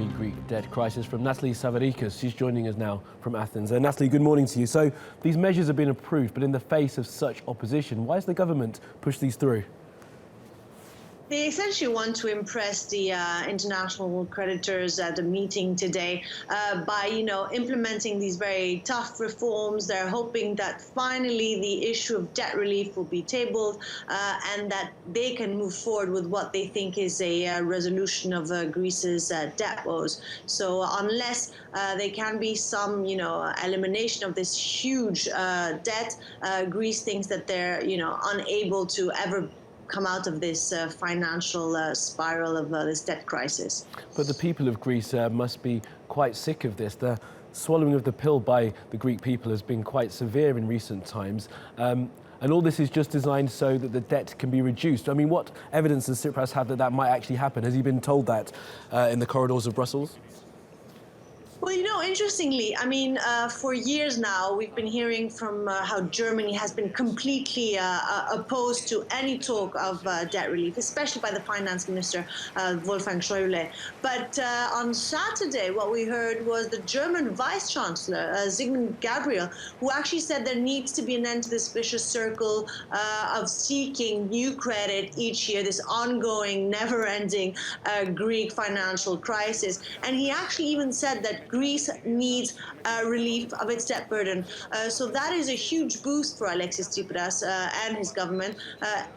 the Greek debt crisis from Nathalie Savaricas. She's joining us now from Athens. Nathalie, good morning to you. So these measures have been approved, but in the face of such opposition, why has the government pushed these through? They essentially want to impress the international creditors at the meeting today by, implementing these very tough reforms. They're hoping that finally the issue of debt relief will be tabled and that they can move forward with what they think is a resolution of Greece's debt woes. So unless there can be some, elimination of this huge debt, Greece thinks that they're, unable to ever come out of this financial spiral of this debt crisis. But the people of Greece must be quite sick of this. The swallowing of the pill by the Greek people has been quite severe in recent times. And all this is just designed so that the debt can be reduced. I mean, what evidence does Tsipras have that that might actually happen? Has he been told that in the corridors of Brussels? Well, interestingly, for years now, we've been hearing from how Germany has been completely opposed to any talk of debt relief, especially by the finance minister, Wolfgang Schäuble. But on Saturday, what we heard was the German vice chancellor, Sigmund Gabriel, who actually said there needs to be an end to this vicious circle of seeking new credit each year, this ongoing, never-ending Greek financial crisis. And he actually even said that Greece needs relief of its debt burden. So that is a huge boost for Alexis Tsipras and his government,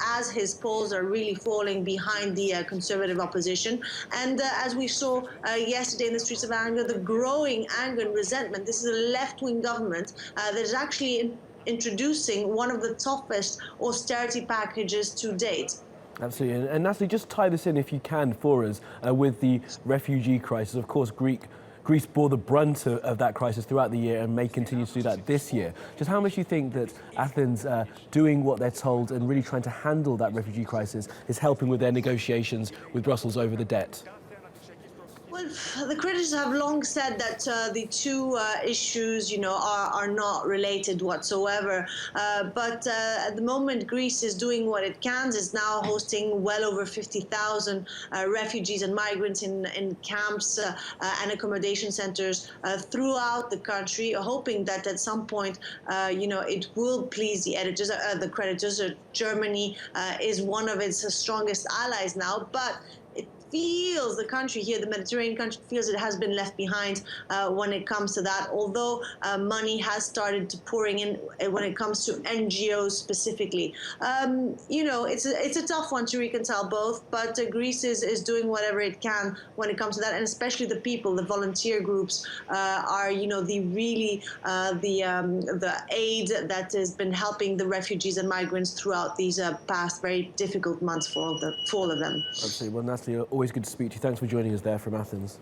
as his polls are really falling behind the conservative opposition. And as we saw yesterday in the streets of anger, the growing anger and resentment. This is a left-wing government that is actually introducing one of the toughest austerity packages to date. Absolutely. And Nathalie, just tie this in, if you can, for us with the refugee crisis. Of course, Greece bore the brunt of that crisis throughout the year and may continue to do that this year. Just how much do you think that Athens doing what they're told and really trying to handle that refugee crisis is helping with their negotiations with Brussels over the debt? Well, the critics have long said that the two issues, are not related whatsoever. But at the moment, Greece is doing what it can. It's now hosting well over 50,000 refugees and migrants in camps and accommodation centers throughout the country, hoping that at some point, it will please the creditors. Germany is one of its strongest allies now, but feels the country here, the Mediterranean country, feels it has been left behind when it comes to that, although money has started to pouring in when it comes to NGOs specifically. It's a tough one to reconcile both, but Greece is doing whatever it can when it comes to that, and especially the people, the volunteer groups are, the aid that has been helping the refugees and migrants throughout these past very difficult months for all of them. Absolutely. Well, Nathalie, always good to speak to you. Thanks for joining us there from Athens.